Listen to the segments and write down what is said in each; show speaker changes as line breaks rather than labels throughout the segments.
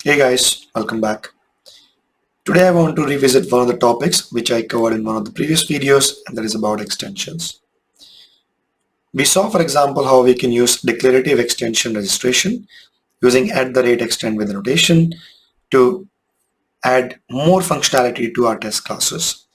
Hey guys, welcome back. Today I want to revisit one of the topics which I covered in one of the previous videos, and that is about extensions. We saw, for example, how we can use declarative extension registration using @extend with annotation to add more functionality to our test classes.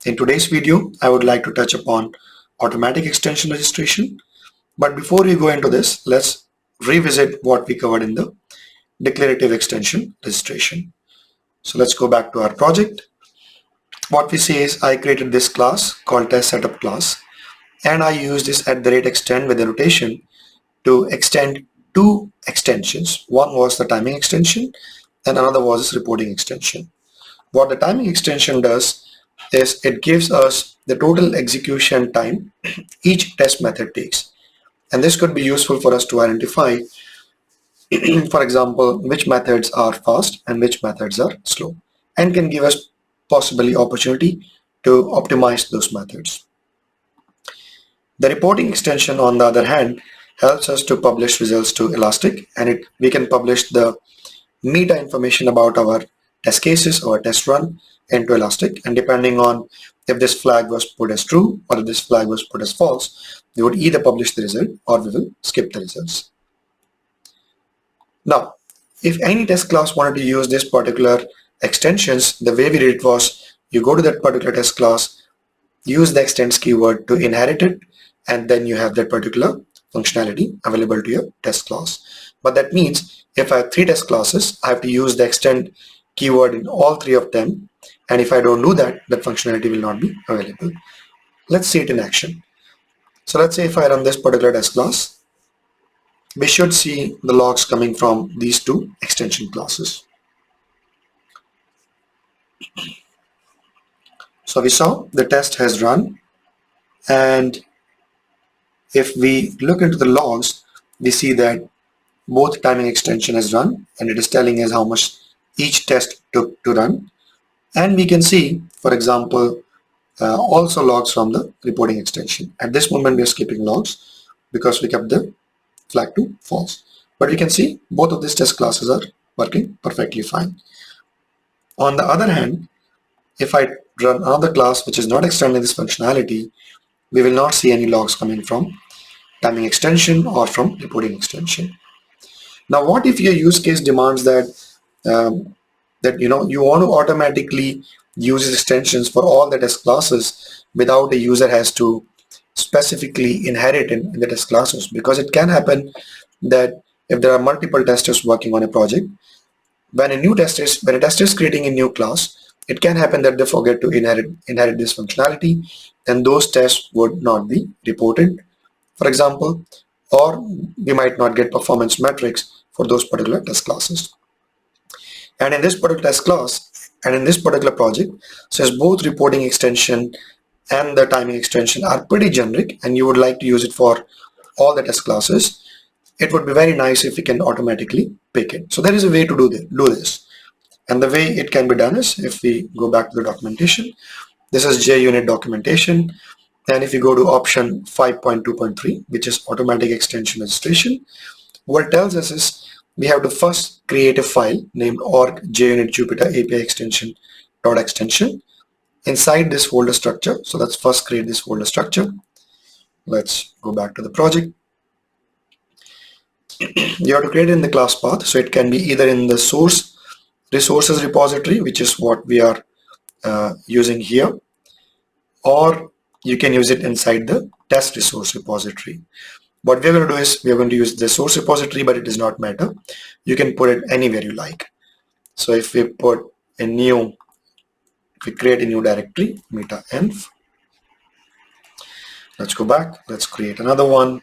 In today's video, I would like to touch upon automatic extension registration. But before we go into this, let's revisit what we covered in the declarative extension registration. So let's go back to our project. What we say is I created this class called test setup class, and I use this @extend with annotation to extend two extensions. One was the timing extension and another was this reporting extension. What the timing extension does is it gives us the total execution time each test method takes. And this could be useful for us to identify, for example, which methods are fast and which methods are slow, and can give us possibly opportunity to optimize those methods. The reporting extension, on the other hand, helps us to publish results to Elastic, and we can publish the meta information about our test cases or test run into Elastic, and depending on if this flag was put as true or if this flag was put as false, we would either publish the result or we will skip the results. Now, if any test class wanted to use this particular extensions, the way we did it was you go to that particular test class, use the extends keyword to inherit it, and then you have that particular functionality available to your test class. But that means if I have three test classes, I have to use the extend keyword in all three of them, and if I don't do that, that functionality will not be available. Let's see it in action. So let's say if I run this particular test class, we should see the logs coming from these two extension classes. So we saw the test has run, and if we look into the logs, we see that both timing extension has run, and it is telling us how much each test took to run. And we can see, for example, also logs from the reporting extension. At this moment, we are skipping logs because we kept the flag to false. But we can see both of these test classes are working perfectly fine. On the other hand, if I run another class which is not extending this functionality, we will not see any logs coming from timing extension or from reporting extension. Now, what if your use case demands um, that you want to automatically use extensions for all the test classes without the user has to specifically inherit in the test classes? Because it can happen that if there are multiple testers working on a project, when a tester is creating a new class, it can happen that they forget to inherit this functionality, and those tests would not be reported, for example, or we might not get performance metrics for those particular test classes. And in this particular test class and in this particular project, since both reporting extension and the timing extension are pretty generic and you would like to use it for all the test classes, it would be very nice if we can automatically pick it. So there is a way to do this. And the way it can be done is if we go back to the documentation, this is JUnit documentation. And if you go to option 5.2.3, which is automatic extension registration, what it tells us is we have to first create a file named org JUnit Jupyter API extension .extension inside this folder structure. So let's first create this folder structure. Let's go back to the project. You have to create it in the class path. So it can be either in the source resources repository, which is what we are using here, or you can use it inside the test resource repository. What we're going to do is we're going to use the source repository, but it does not matter. You can put it anywhere you like. So if we create a new directory, meta-env, let's go back, let's create another one,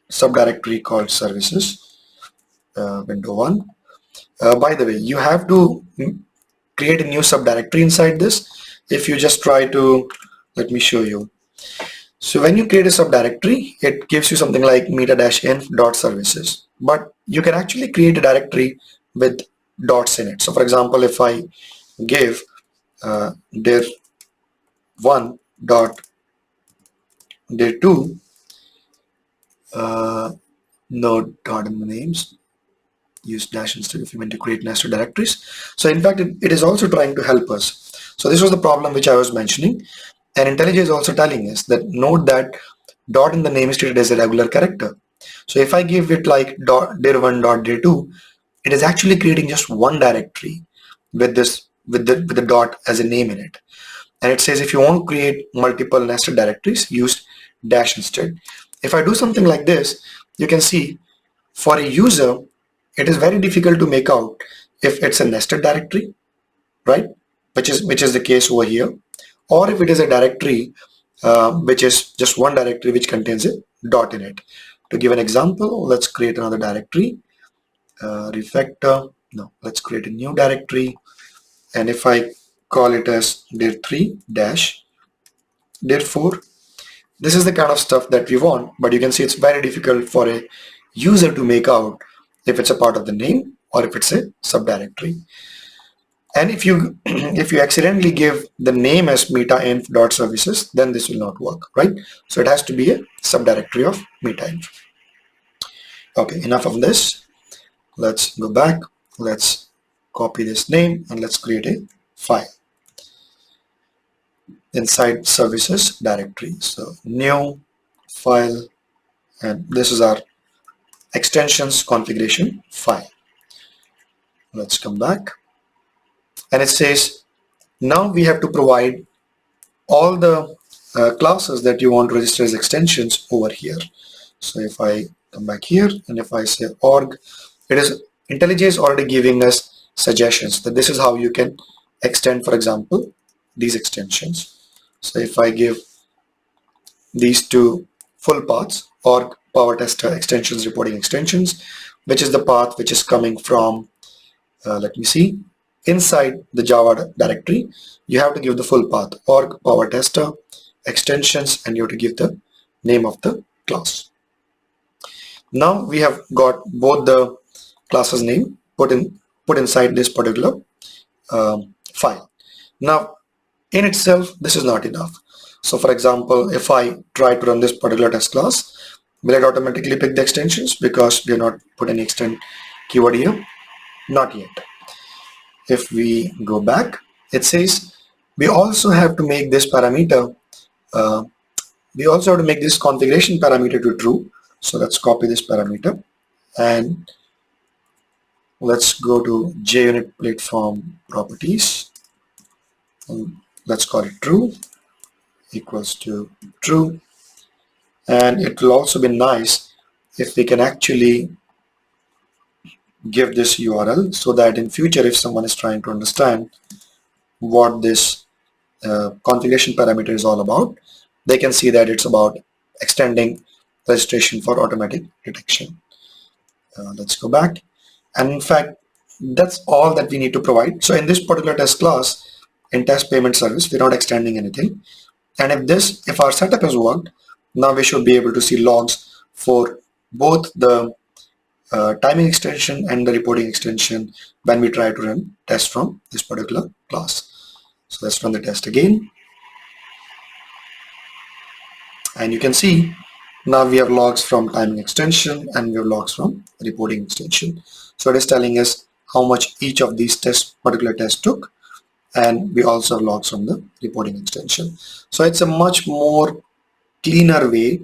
subdirectory called services, window 1. By the way, you have to create a new subdirectory inside this. If you just try to, let me show you. So when you create a subdirectory, it gives you something like meta-env.services, but you can actually create a directory with dots in it. So for example, if I give dir1 dot dir2, no dot in the names, use dash instead if you meant to create nested directories. So in fact, it is also trying to help us. So this was the problem which I was mentioning. And IntelliJ is also telling us that note that dot in the name is treated as a regular character. So if I give it like dir1 dir2, it is actually creating just one directory with the dot as a name in it. And it says if you want to create multiple nested directories, use dash instead. If I do something like this, you can see for a user, it is very difficult to make out if it's a nested directory, right? Which is the case over here, or if it is a directory which is just one directory which contains a dot in it. To give an example, let's create another directory, refactor. No, let's create a new directory, and if I call it as dir3 dash dir4, this is the kind of stuff that we want, but you can see it's very difficult for a user to make out if it's a part of the name or if it's a subdirectory. And if you if you accidentally give the name as metainf.services, then this will not work, right? So it has to be a subdirectory of metainf. Okay, enough of this. Let's go back. Let's copy this name and let's create a file inside services directory. So new file, and this is our extensions configuration file. Let's come back, and it says now we have to provide all the classes that you want to register as extensions over here. So if I come back here and if I say org, it is IntelliJ is already giving us suggestions that this is how you can extend, for example, these extensions. So if I give these two full paths, org power tester extensions reporting extensions, which is the path which is coming from let me see, inside the Java directory, you have to give the full path, org power tester extensions, and you have to give the name of the class. Now we have got both the classes name put inside this particular file. Now in itself, this is not enough. So for example, if I try to run this particular test class, will it automatically pick the extensions because we have not put any extend keyword here? Not yet. If we go back, it says we also have to make this parameter, we also have to make this configuration parameter to true. So let's copy this parameter and let's go to JUnit platform properties. And let's call it true equals to true. And it will also be nice if we can actually give this URL so that in future if someone is trying to understand what this configuration parameter is all about, they can see that it's about extending registration for automatic detection. Let's go back, and in fact that's all that we need to provide. So in this particular test class, in test payment service, we're not extending anything, and if our setup has worked, now we should be able to see logs for both the timing extension and the reporting extension when we try to run tests from this particular class. So let's run the test again. And you can see now we have logs from timing extension and we have logs from reporting extension. So it is telling us how much each of these particular tests took, and we also have logs from the reporting extension. So it's a much more cleaner way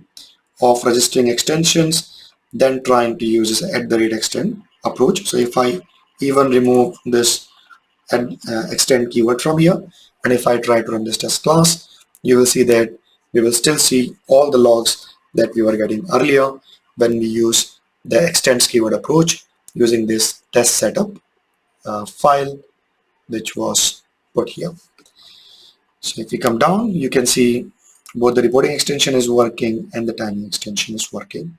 of registering extensions than trying to use this @extend approach. So if I even remove this extend keyword from here, and if I try to run this test class, you will see that we will still see all the logs that we were getting earlier when we use the extends keyword approach using this test setup file which was put here. So if you come down, you can see both the reporting extension is working and the timing extension is working.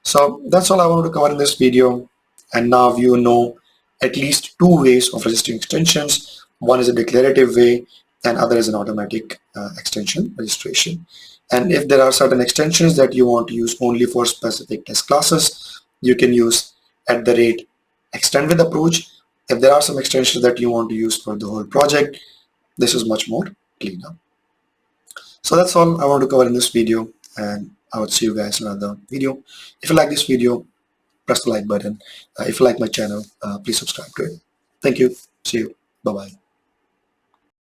So that's all I wanted to cover in this video, and now you know at least two ways of registering extensions. One is a declarative way and other is an automatic extension registration. And if there are certain extensions that you want to use only for specific test classes, you can use @extend with approach. If there are some extensions that you want to use for the whole project, this is much more cleaner. So that's all I want to cover in this video, and I would see you guys in another video. If you like this video, press the like button. If you like my channel, please subscribe to it. Thank you. See you. Bye-bye.